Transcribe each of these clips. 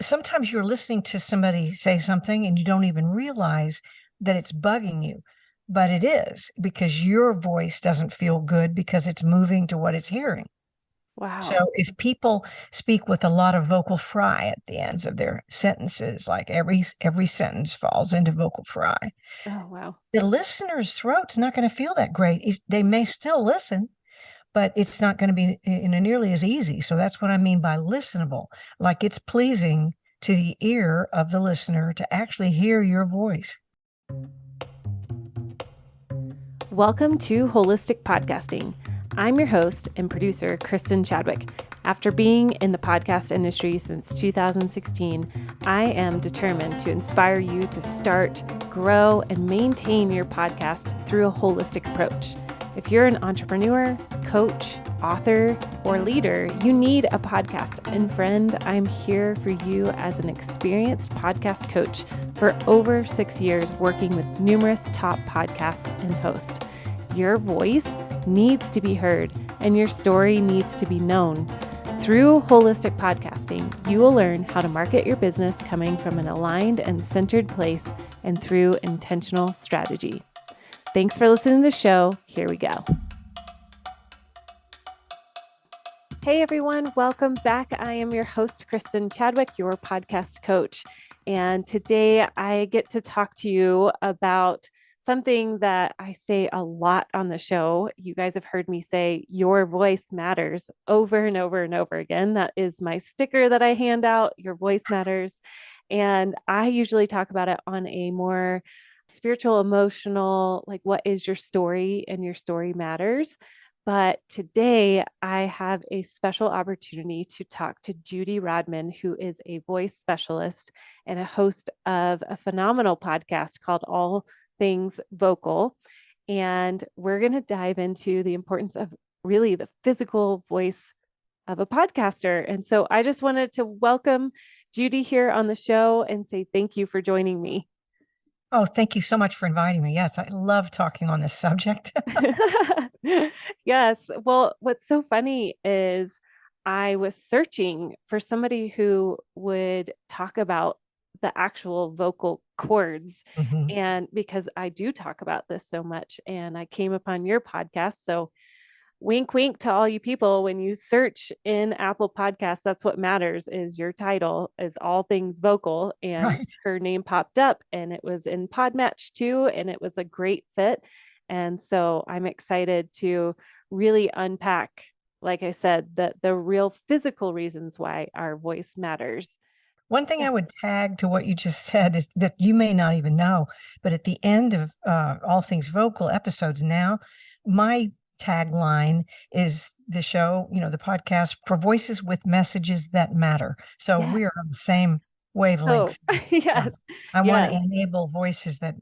sometimes you're listening to somebody say something and you don't even realize that it's bugging you, but it is because your voice doesn't feel good because it's moving to what it's hearing. So Wow. if people speak with a lot of vocal fry at the ends of their sentences, like every sentence falls into vocal fry, Oh, wow. the listener's throat's not going to feel that great. They may still listen, but it's not going to be nearly as easy. So that's what I mean by listenable. Like it's pleasing to the ear of the listener to actually hear your voice. Welcome to Holistic Podcasting. I'm your host and producer, Kristin Chadwick. After being in the podcast industry since 2016, I am determined to inspire you to start, grow, and maintain your podcast through a holistic approach. If you're an entrepreneur, coach, author, or leader, you need a podcast. And friend, I'm here for you as an experienced podcast coach for over 6 years, working with numerous top podcasts and hosts. Your voice needs to be heard and your story needs to be known. Through holistic podcasting, you will learn how to market your business coming from an aligned and centered place and through intentional strategy. Thanks for listening to the show. Here we go. Hey everyone, welcome back. I am your host, Kristin Chadwick, your podcast coach. And today I get to talk to you about something that I say a lot on the show. You guys have heard me say your voice matters over and over and over again. That is my sticker that I hand out, your voice matters. And I usually talk about it on a more spiritual, emotional, like what is your story and your story matters. But today I have a special opportunity to talk to Judy Rodman, who is a voice specialist and a host of a phenomenal podcast called All Things Vocal. And we're going to dive into the importance of really the physical voice of a podcaster. And so I just wanted to welcome Judy here on the show and say thank you for joining me. Oh, thank you so much for inviting me. Yes, I love talking on this subject. Yes. Well, what's so funny is I was searching for somebody who would talk about the actual vocal cords. Mhm. And because I do talk about this so much, and I came upon your podcast. So wink, wink to all you people. When you search in Apple Podcasts, that's what matters is your title is All Things Vocal. And Right. her name popped up and it was in Podmatch too. And it was a great fit. And so I'm excited to really unpack, like I said, the real physical reasons why our voice matters. One thing Yeah. I would tag to what you just said is that you may not even know, but at the end of All Things Vocal episodes now, my tagline is the show, the podcast for voices with messages that matter. So Yeah. we are on the same Oh, wavelength. Uh, yes. I want to Yes. enable voices that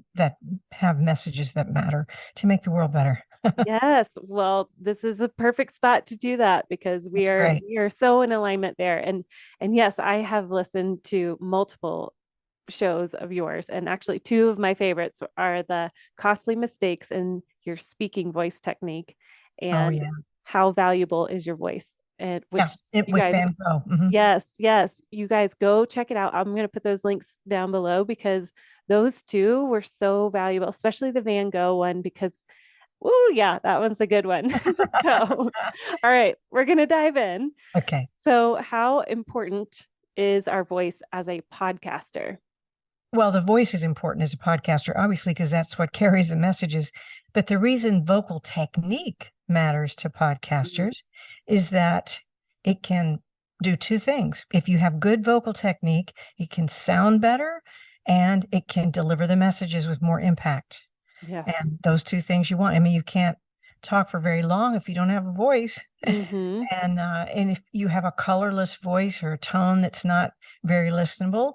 have messages that matter to make the world better. Yes. Well, this is a perfect spot to do that because we That's are great. we are so in alignment there. And yes, I have listened to multiple shows of yours. And actually two of my favorites are the costly mistakes in your speaking voice technique Oh and yeah. how valuable is your voice. And Yeah. which you With guys, Van Gogh. Mhm. yes, yes, you guys go check it out. I'm going to put those links down below because those two were so valuable, especially the Van Gogh one, because oh, yeah, that one's a good one. So, all right, we're going to dive in. Okay. So, how important is our voice as a podcaster? Well, the voice is important as a podcaster, obviously, because that's what carries the messages. But the reason vocal technique matters to Mhm. podcasters is that it can do two things. If you have good vocal technique, it can sound better and it can deliver the messages with more impact. Yes. And those two things you want. I mean, you can't talk for very long if you don't have a voice. Mm-hmm. And if you have a colorless voice or a tone that's not very listenable,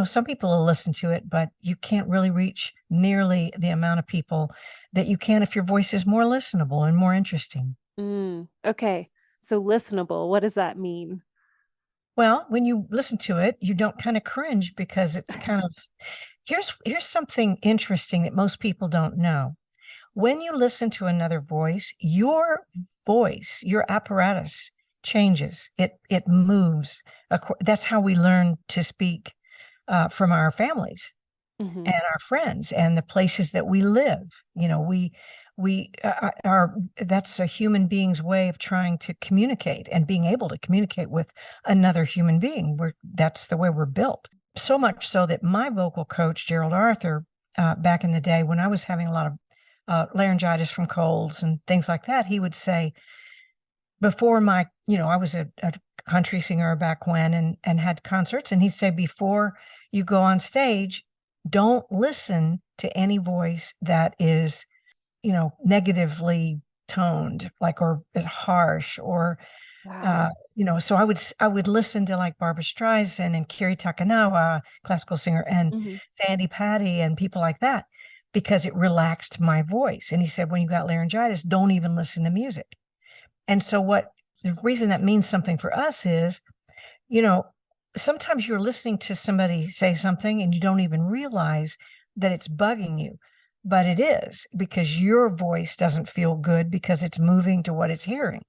some people will listen to it, but you can't really reach nearly the amount of people that you can if your voice is more listenable and more interesting. Okay. So, listenable, what does that mean? Well, when you listen to it, you don't kind of cringe because it's kind of here's something interesting that most people don't know. When you listen to another voice, your apparatus changes. It moves. That's how we learn to speak from our families Mhm. and our friends and the places that we live. We are that's a human being's way of trying to communicate and being able to communicate with another human being. That's the way we're built. So much so that my vocal coach, Gerald Arthur, back in the day when I was having a lot of laryngitis from colds and things like that, he would say, before I was a country singer back when and had concerts, and he'd say, before you go on stage, don't listen to any voice that is, negatively toned, like, or is harsh, or Wow. so I would listen to like Barbara Streisand and Kiri Takanawa, classical singer, and Mhm. Sandy Patty and people like that, because it relaxed my voice. And he said, when you got laryngitis, don't even listen to music. And so the reason that means something for us is, you know, sometimes you're listening to somebody say something and you don't even realize that it's bugging you, but it is, because your voice doesn't feel good because it's moving to what it's hearing.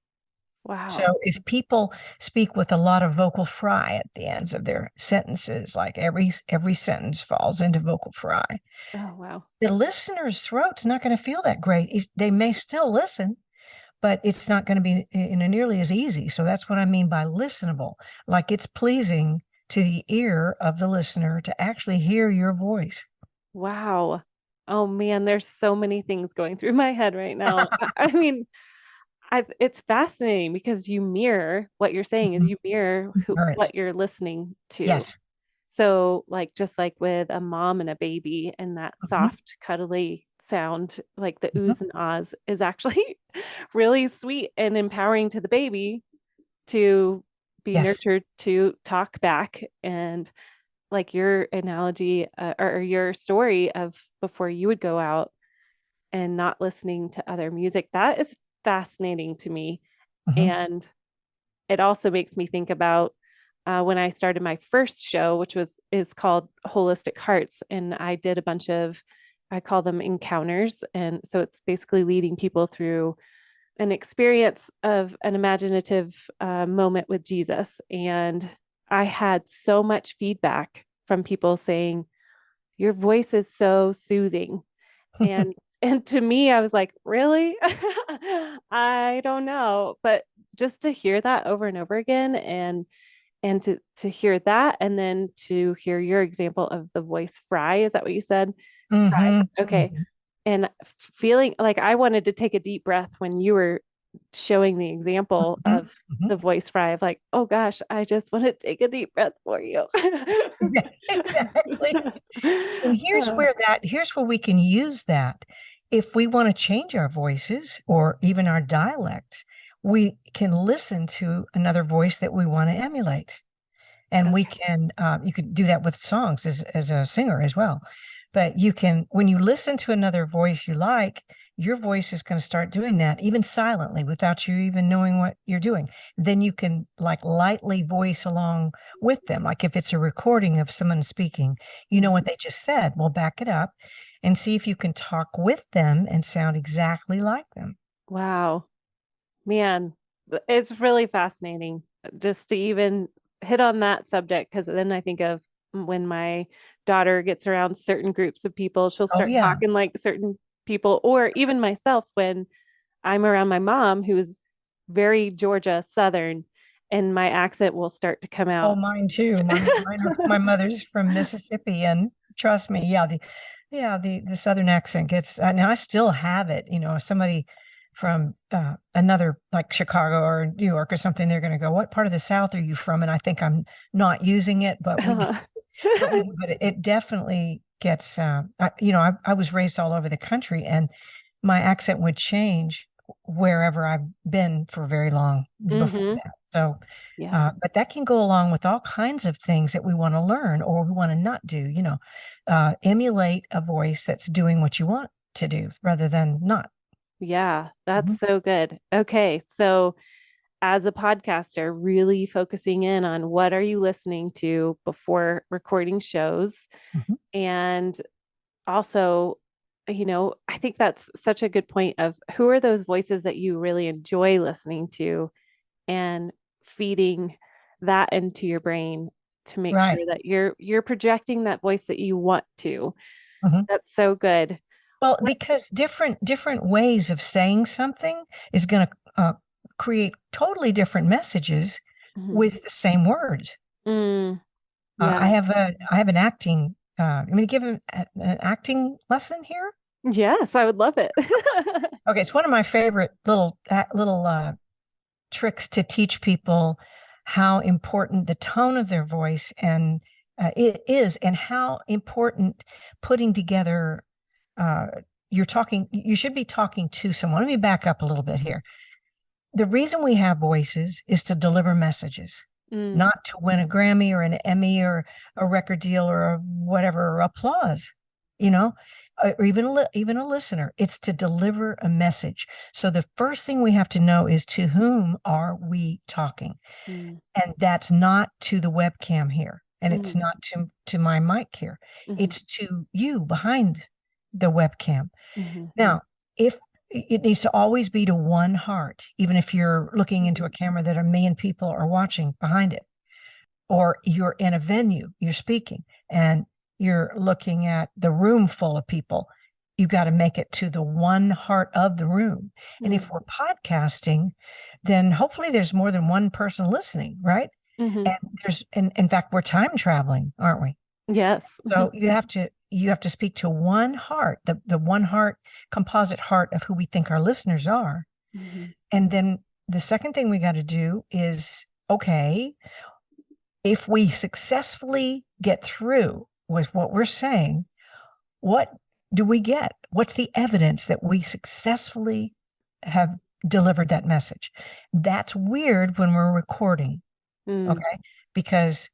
So Wow. if people speak with a lot of vocal fry at the ends of their sentences, like every sentence falls into vocal fry, Oh, wow. the listener's throat's not going to feel that great. They may still listen, but it's not going to be nearly as easy. So that's what I mean by listenable. Like, it's pleasing to the ear of the listener to actually hear your voice. Wow. Oh man, there's so many things going through my head right now. I mean, it's fascinating because you mirror what you're saying is Mhm. you mirror All right. what you're listening to. Yes. So, like, just like with a mom and a baby, and that Mhm. soft, cuddly sound, like the Mhm. oohs and ahs, is actually really sweet and empowering to the baby to be Yes. nurtured to talk back. And like your analogy or your story of before you would go out and not listening to other music, that is fascinating to me. Mhm. And it also makes me think about when I started my first show, which is called Holistic Hearts, and I did a bunch of, I call them encounters, and so it's basically leading people through an experience of an imaginative moment with Jesus. And I had so much feedback from people saying, "Your voice is so soothing," and and to me, I was like, "Really? I don't know." But just to hear that over and over again, and to hear that, and then to hear your example of the voice fry, is that what you said? Fry. Mhm. Okay. Mhm. And feeling like I wanted to take a deep breath when you were showing the example Mhm. of Mhm. the voice fry of like, oh gosh, I just want to take a deep breath for you. Yeah, exactly. And Uh, here's where we can use that. If we want to change our voices or even our dialect, we can listen to another voice that we want to emulate. And we okay. can, you could do that with songs as a singer as well. But you can, when you listen to another voice you like, your voice is going to start doing that, even silently, without you even knowing what you're doing. Then you can, like, lightly voice along with them. Like, if it's a recording of someone speaking, you know what Mhm. they just said. Well, back it up and see if you can talk with them and sound exactly like them. Wow, man, it's really fascinating just to even hit on that subject because then I think of when my daughter gets around certain groups of people, she'll Oh, start yeah. talking like certain people, or even myself when I'm around my mom, who is very Georgia Southern, and my accent will start to come Oh, out. mine too. My mother's from Mississippi, and trust me, the Southern accent gets, and I still have it. Somebody from another, like Chicago or New York or something, they're going to go, "What part of the South are you from?" And I think I'm not using it, but we do, but it definitely gets. I was raised all over the country, and my accent would change wherever I've been for very long before Hmm. that. So. Yeah. But that can go along with all kinds of things that we want to learn or we want to not do, emulate a voice that's doing what you want to do rather than not. Yeah, that's Mhm. so good. Okay, so as a podcaster, really focusing in on what are you listening to before recording shows, Mhm. and also, I think that's such a good point of who are those voices that you really enjoy listening to, and feeding that into your brain to make Right. sure that you're projecting that voice that you want to. Mhm. That's so good. Well, because different ways of saying something is going to create totally different messages Mhm. with the same words. I Yeah. have an acting. I'm going to give an acting lesson here. Yes, I would love it. Okay, it's one of my favorite little tricks to teach people how important the tone of their voice and it is, and how important putting together. Uh, you should be talking to someone. Let me back up a little bit here. The reason we have voices is to deliver messages, Mm, not to win a Grammy or an Emmy or a record deal or a whatever, or applause, you know, or even a listener. It's to deliver a message. So the first thing we have to know is, to whom are we talking? mm, And that's not to the webcam here, and it's mhm, not to my mic here. mhm, It's to you behind the webcam. mhm, Now, if it needs to always be to one heart, even if you're looking into a camera that a million people are watching behind it, or you're in a venue, you're speaking, and you're looking at the room full of people, you got to make it to the one heart of the room. And mm, if we're podcasting, then hopefully there's more than one person listening, right? mhm. And in fact, we're time traveling, aren't we? Yes. So you have to speak to one heart, the one heart, composite heart of who we think our listeners are. Mhm, And then the second thing we got to do is, okay, if we successfully get through with what we're saying, what do we get? What's the evidence that we successfully have delivered that message? That's weird when we're recording, mm, okay? Because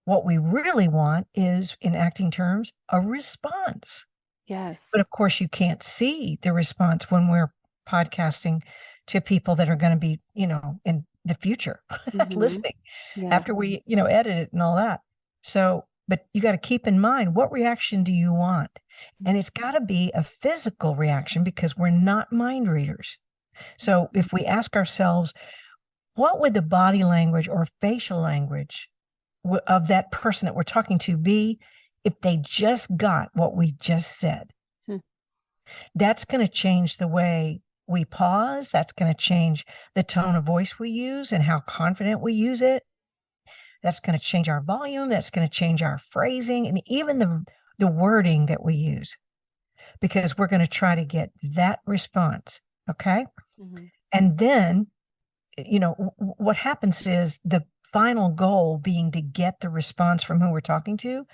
what we really want is, in acting terms, a response. yes. But of course, you can't see the response when we're podcasting to people that are going to be, in the future Mhm. listening Yes. after we, edit it and all that. So, but you got to keep in mind, what reaction do you want? And it's got to be a physical reaction, because we're not mind readers. So if we ask ourselves, what would the body language or facial language of that person that we're talking to be if they just got what we just said? Hmm. That's going to change the way we pause. That's going to change the tone of voice we use and how confident we use it. That's going to change our volume. That's going to change our phrasing, and even the wording that we use, because we're going to try to get that response. Okay. Mhm. And then, what happens is, the final goal being to get the response from who we're talking to,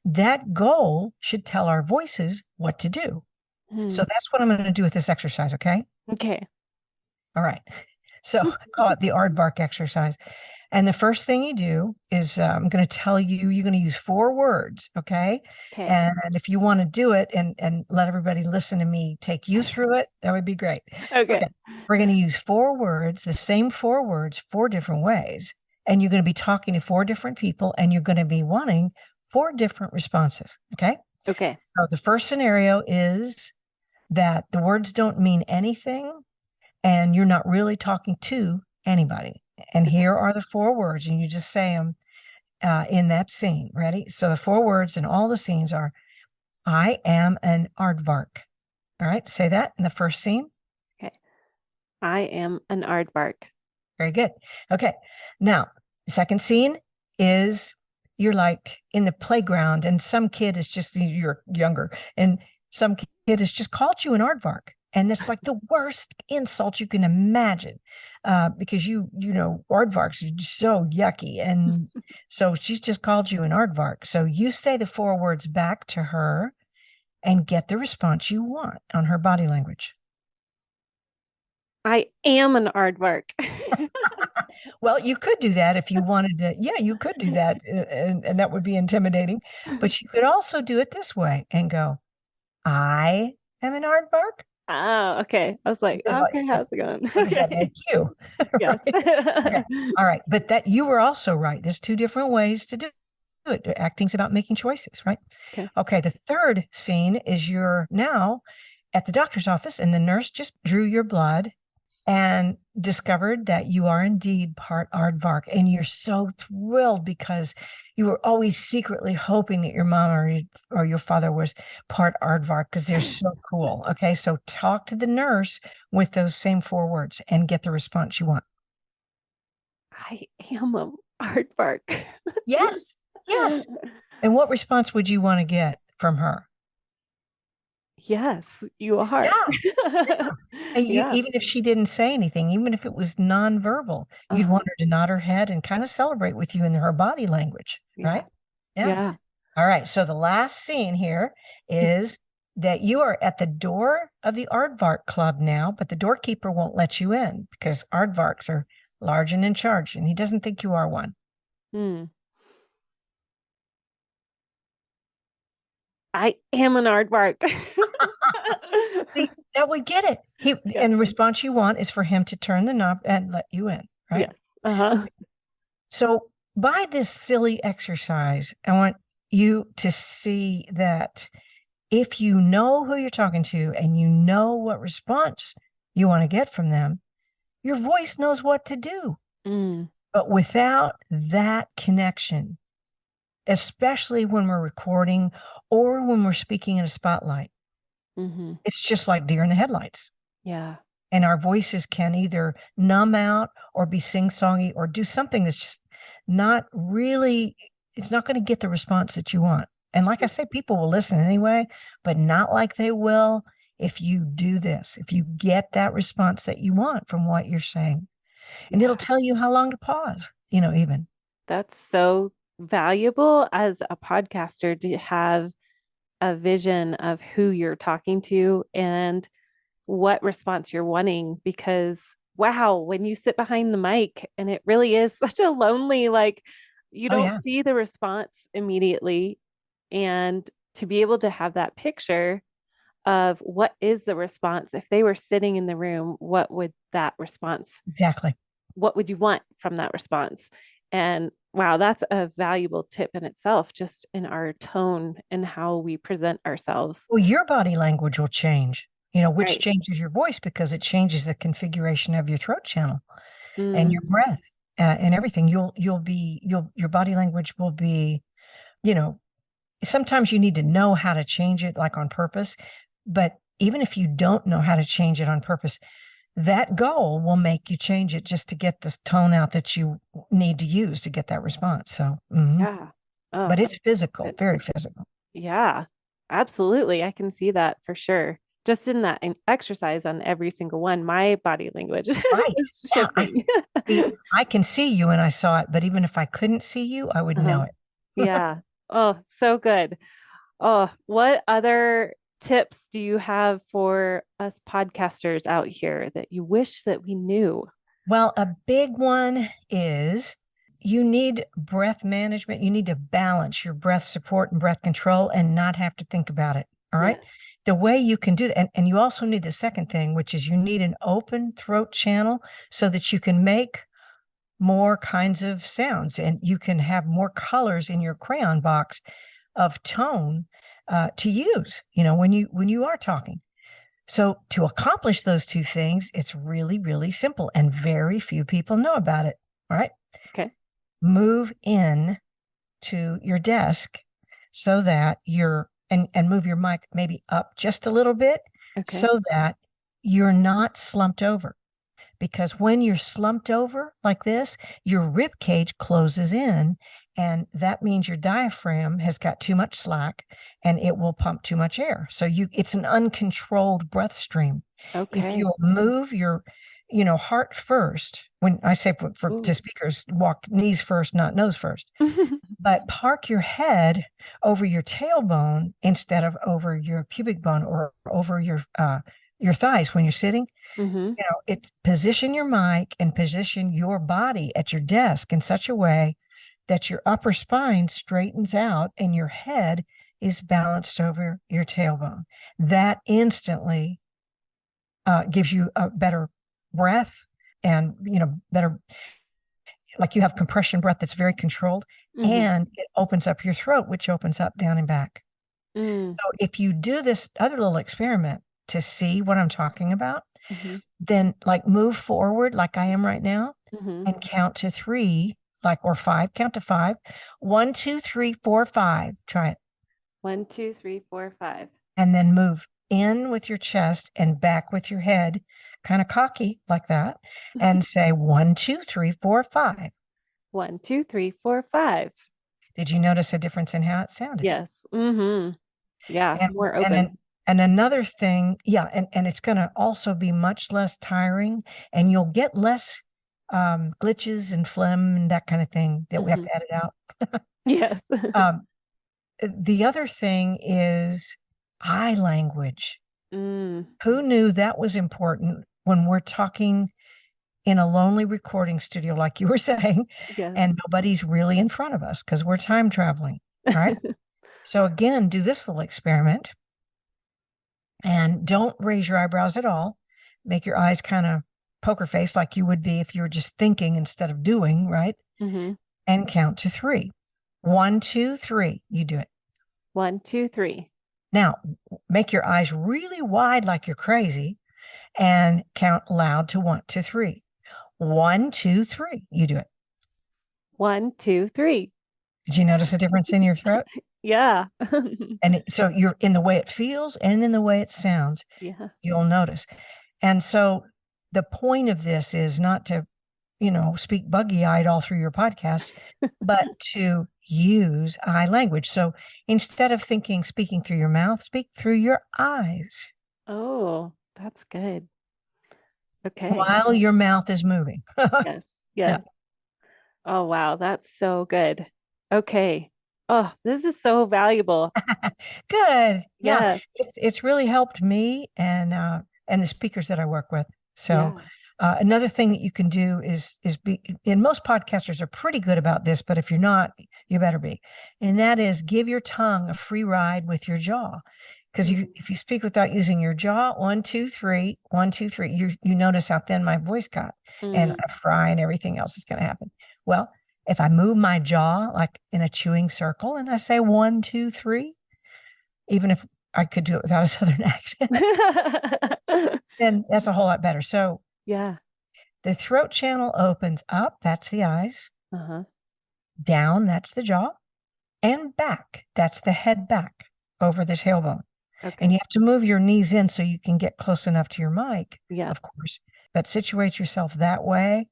that goal should tell our voices what to do. So Mm. that's what I'm going to do with this exercise. Okay. Okay. All right. So I call it the aardvark exercise. And the first thing you do is, I'm going to tell you, you're going to use 4 words. Okay. Okay. And if you want to do it and let everybody listen to me take you through it, that would be great. Okay. Okay. We're going to use 4 words, the same 4 words, 4 different ways. And you're going to be talking to 4 different people, and you're going to be wanting 4 different responses. Okay. Okay. So the first scenario is that the words don't mean anything, and you're not really talking to anybody. And here are the 4 words, and you just say them in that scene. Ready? So the 4 words in all the scenes are, I am an aardvark. All right, say that in the first scene. Okay. I am an aardvark. Very good. Okay. Now, the second scene is, you're like in the playground, and some kid is just, you're younger, and some kid has just called you an aardvark. And it's like the worst insult you can imagine, because aardvarks are so yucky. And so she's just called you an aardvark. So you say the 4 words back to her and get the response you want on her body language. I am an aardvark. Well, you could do that if you wanted to. Yeah, you could do that, and that would be intimidating. But you could also do it this way and go, I am an aardvark. Oh, okay. I was like, Because, okay, how's it going? what does that Okay. make you? Yes. Right? Okay. All right. But that, you were also right. There's 2 different ways to do it. Acting's about making choices, right? Okay. Okay. The third scene is, you're now at the doctor's office, and the nurse just drew your blood, and discovered that you are indeed part aardvark. And you're so thrilled because you were always secretly hoping that your mom or your father was part aardvark because they're so cool. Okay, so talk to the nurse with those same 4 words and get the response you want. I am a aardvark. Yes, yes. And what response would you want to get from her? Yes, you are. Yeah. And you, Yeah. even if she didn't say anything, even if it was nonverbal, you'd Uh-huh. want her to nod her head and kind of celebrate with you in her body language, Yeah. right? Yeah. Yeah. All right. So the last scene here is that you are at the door of the Aardvark Club now, but the doorkeeper won't let you in because Aardvarks are large and in charge, and he doesn't think you are one. Hmm. I am an aardvark. See, now we get it. Yes. And the response you want is for him to turn the knob and let you in, right? Yes. Uh-huh. So by this silly exercise, I want you to see that if you know who you're talking to and you know what response you want to get from them, your voice knows what to do. Mm. But without that connection, especially when we're recording or when we're speaking in a spotlight, Mm-hmm. it's just like deer in the headlights. Yeah. And our voices can either numb out or be sing-songy or do something that's just not really, it's not going to get the response that you want. And like I say, people will listen anyway, but not like they will if you do this, if you get that response that you want from what you're saying. And it'll Yeah. tell you how long to pause, even. That's so valuable as a podcaster to have a vision of who you're talking to and what response you're wanting because wow, when you sit behind the mic and it really is such a lonely, like you Oh, don't yeah, see the response immediately. And to be able to have that picture of what is the response, if they were sitting in the room, what would that response, exactly. what would you want from that response? And wow, that's a valuable tip in itself, just in our tone and how we present ourselves. Well, your body language will change, which Right. changes your voice because it changes the configuration of your throat channel and your Mm, breath and everything. Your body language will be, you know, sometimes you need to know how to change it like on purpose. But even if you don't know how to change it on purpose, that goal will make you change it just to get this tone out that you need to use to get that response. So, yeah. Oh, but it's physical, good. very physical. Yeah, absolutely. I can see that for sure. Just in that exercise on every single one, my body language Right. was Yeah. shifting. I can see you and I saw it, but even if I couldn't see you, I would Uh-huh. know it. Yeah. Oh, so good. Oh, what other tips do you have for us podcasters out here that you wish that we knew? Well, a big one is you need breath management. You need to balance your breath support and breath control and not have to think about it. All right. Yes. The way you can do that, and you also need the second thing, which is you need an open throat channel so that you can make more kinds of sounds and you can have more colors in your crayon box of tone to use, when you are talking. So to accomplish those two things, it's really, really simple and very few people know about it. All right. Okay. Move in to your desk so that and move your mic maybe up just a little bit Okay. so that you're not slumped over. Because when you're slumped over like this, your rib cage closes in, and that means your diaphragm has got too much slack and it will pump too much air. So it's an uncontrolled breath stream. If Okay. you'll move your, heart first, when I say to Ooh. speakers, walk knees first, not nose first, but park your head over your tailbone instead of over your pubic bone or over your thighs when you're sitting. Mm-hmm. It's position your mic and position your body at your desk in such a way that your upper spine straightens out and your head is balanced over your tailbone. That instantly gives you a better breath and, better, like you have compression breath that's very controlled, Mm-hmm. and it opens up your throat, which opens up down and back. Mm. So if you do this other little experiment to see what I'm talking about, Mhm. Then like move forward like I am right now Mhm. and count to three, like or five, count to five. 1, 2, 3, 4, 5. Try it. 1, 2, 3, 4, 5. And then move in with your chest and back with your head, kind of cocky like that, and say 1, 2, 3, 4, 5. 1, 2, 3, 4, 5. Did you notice a difference in how it sounded? Yes. Yeah, And more and open. and another thing, yeah, and it's going to also be much less tiring, and you'll get less glitches and phlegm and that kind of thing that we have Mhm. to edit out. Yes. Um, the other thing is eye language. Mm, Who knew that was important when we're talking in a lonely recording studio, like you were saying, yes. and nobody's really in front of us because we're time traveling, right? So again, do this little experiment and don't raise your eyebrows at all. Make your eyes kind of poker face like you would be if you were just thinking instead of doing, right? hmm And count to three. 1, 2, 3. You do it. 1, 2, 3. Now, make your eyes really wide like you're crazy and count loud to 1 to 3. 1, 2, 3. You do it. 1, 2, 3. Did you notice a difference in your throat? Yeah. And so you're in the way it feels and in the way it sounds, Yeah. you'll notice. And so the point of this is not to, speak buggy eyed all through your podcast, but to use eye language. So instead of speaking through your mouth, speak through your eyes Oh, that's good. Okay. while your mouth is moving. Yes. Yeah. Yes. Oh, wow. That's so good. Okay. Oh, this is so valuable. Good. Yeah. Yes. It's really helped me and the speakers that I work with. So Yeah. another thing that you can do is be and most podcasters are pretty good about this, but if you're not, you better be. And that is give your tongue a free ride with your jaw. Because Mhm. if you speak without using your jaw, 1, 2, 3, 1, 2, 3, you notice how thin my voice got and Mm. a fry and everything else is going to happen. Well, if I move my jaw like in a chewing circle and I say 1, 2, 3, even if I could do it without a Southern accent, then that's a whole lot better. So Yeah. the throat channel opens up, that's the eyes, Uh-huh. down, that's the jaw, and back, that's the head back over the tailbone. And Okay. you have to move your knees in so you can get close enough to your mic, Yeah. of course, but situate yourself that way.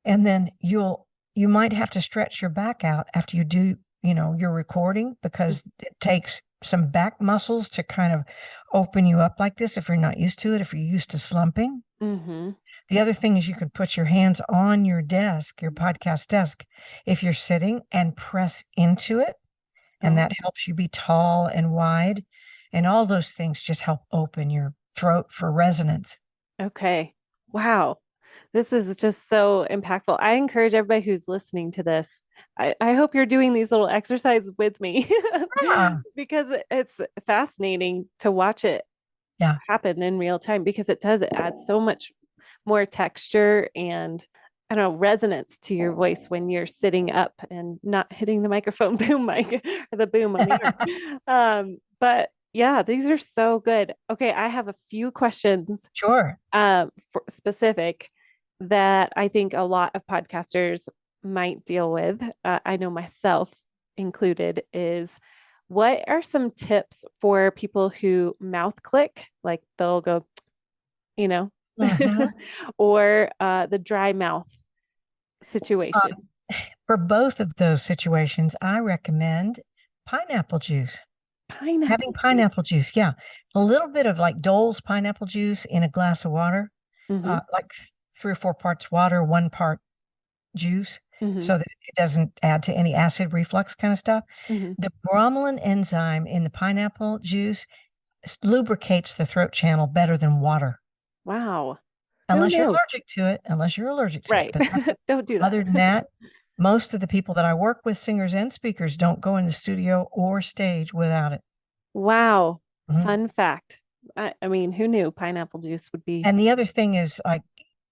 And then you might have to stretch your back out after you do, your recording because it takes some back muscles to kind of open you up like this if you're not used to it, if you're used to slumping. Mm-hmm. The other thing is you can put your hands on your desk, your podcast desk, if you're sitting and press into it. And Oh, that helps you be tall and wide. And all those things just help open your throat for resonance. okay. Wow. This is just so impactful. I encourage everybody who's listening to this. I hope you're doing these little exercises with me Yeah. because it's fascinating to watch it Yeah. happen in real time because it adds so much more texture and I don't know, resonance to your voice when you're sitting up and not hitting the microphone boom mic or the boom on the arm. But yeah, these are so good. Okay, I have a few questions Sure. specific that I think a lot of podcasters might deal with. I know myself included is what are some tips for people who mouth click, like they'll go, you know, Mhm. or the dry mouth situation? For both of those situations, I recommend pineapple juice. Having Pineapple juice. pineapple juice, yeah. A little bit of like Dole's pineapple juice in a glass of water, Mm-hmm. like 3 or 4 parts water, 1 part juice, Mm-hmm. so that it doesn't add to any acid reflux kind of stuff. Mm-hmm. The bromelain enzyme in the pineapple juice lubricates the throat channel better than water, Wow. Who unless you're knew? allergic to it, Right. But that's Don't do that. other than that, most of the people that I work with, singers and speakers, don't go in the studio or stage without it. Wow. Mhm. Fun fact. I mean, who knew pineapple juice would be? And the other thing is like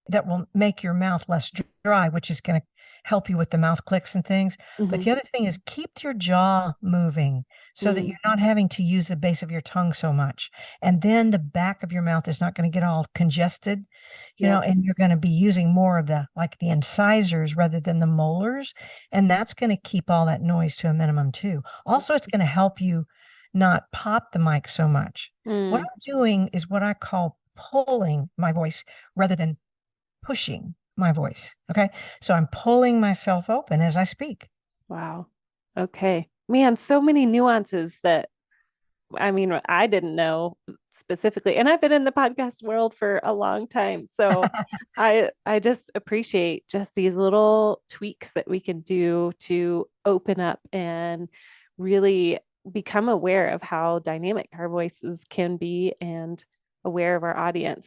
that will make your mouth less dry, which is going to help you with the mouth clicks and things. But the other thing is keep your jaw moving so that you're not having to use the base of your tongue so much. And then the back of your mouth is not going to get all congested, and you're going to be using more of the incisors rather than the molars. And that's going to keep all that noise to a minimum too. Also, it's going to help you not pop the mic so much. What I'm doing is what I call pulling my voice rather than pushing my voice. Okay. So I'm pulling myself open as I speak. Wow. Okay. Man, so many nuances that, I didn't know specifically, and I've been in the podcast world for a long time. So I just appreciate just these little tweaks that we can do to open up and really become aware of how dynamic our voices can be and aware of our audience.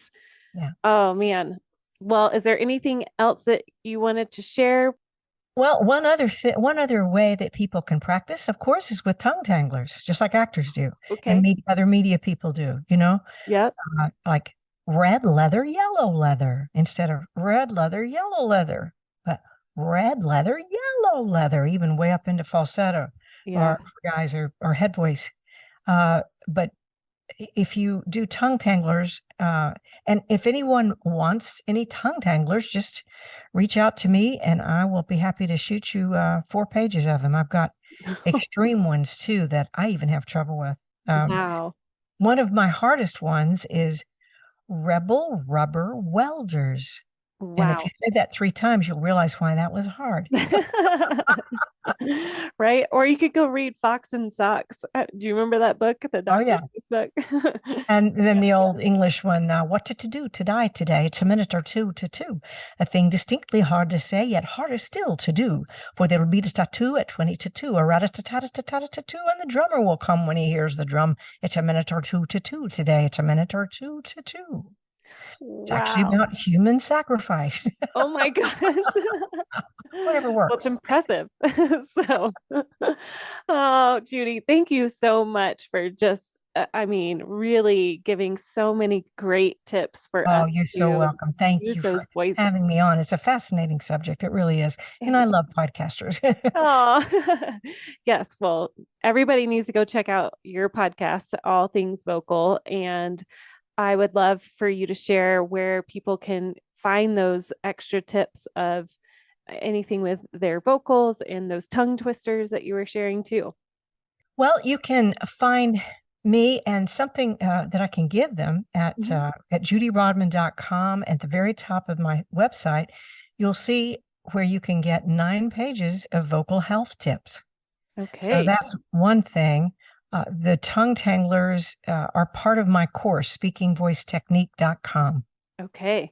Yeah. Oh man. Well, is there anything else that you wanted to share? Well, one other way that people can practice, of course, is with tongue tanglers, just like actors do, and other media people do. Yep. Like red leather, yellow leather, instead of red leather, yellow leather, but red leather, yellow leather, even way up into falsetto, or guys or head voice. But if you do tongue tanglers, and if anyone wants any tongue tanglers, just reach out to me and I will be happy to shoot you 4 pages of them. I've got extreme ones too that I even have trouble with. Wow. One of my hardest ones is rebel rubber welders. Wow. And if you say that 3 times, you'll realize why that was hard. Right? Or you could go read Fox and Socks. Do you remember that book? The Dr. Seuss book? And then the old English one, what to do to die today? It's a minute or two to two. A thing distinctly hard to say, yet harder still to do. For there'll be the tattoo at 20 to 2, a rat-a-tat-tat-tat-tat-tat-tat-tat-tat, and the drummer will come when he hears the drum. It's a minute or two to two today. It's a minute or two to two. It's actually about human sacrifice. Oh my gosh. Whatever works. Well, it's impressive. So, oh, Judy, thank you so much for just, really giving so many great tips for us. Oh, you're so welcome. Thank you for having me on. It's a fascinating subject. It really is. And I love podcasters. Oh, yes. Well, everybody needs to go check out your podcast, All Things Vocal. And I would love for you to share where people can find those extra tips of anything with their vocals and those tongue twisters that you were sharing too. Well, you can find me and something that I can give them at judyrodman.com. At the very top of my website, you'll see where you can get 9 pages of vocal health tips. Okay. So that's one thing. The tongue tanglers are part of my course, speakingvoicetechnique.com. Okay.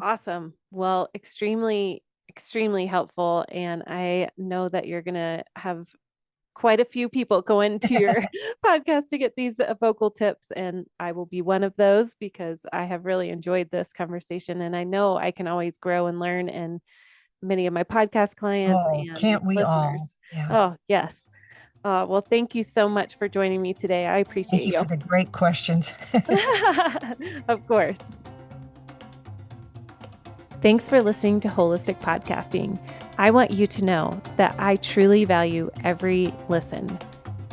Awesome. Well, extremely helpful. And I know that you're going to have quite a few people go into your podcast to get these vocal tips. And I will be one of those because I have really enjoyed this conversation. And I know I can always grow and learn. And many of my podcast clients and can't we listeners. all? Yeah. Oh, yes. Well, thank you so much for joining me today. I appreciate you. Thank you for the great questions. Of course. Thanks for listening to Holistic Podcasting. I want you to know that I truly value every listen.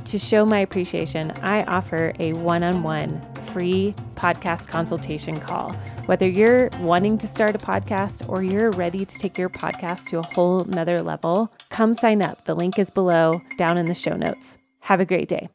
To show my appreciation, I offer a one-on-one free podcast consultation call. Whether you're wanting to start a podcast or you're ready to take your podcast to a whole nother level, come sign up. The link is below down in the show notes. Have a great day.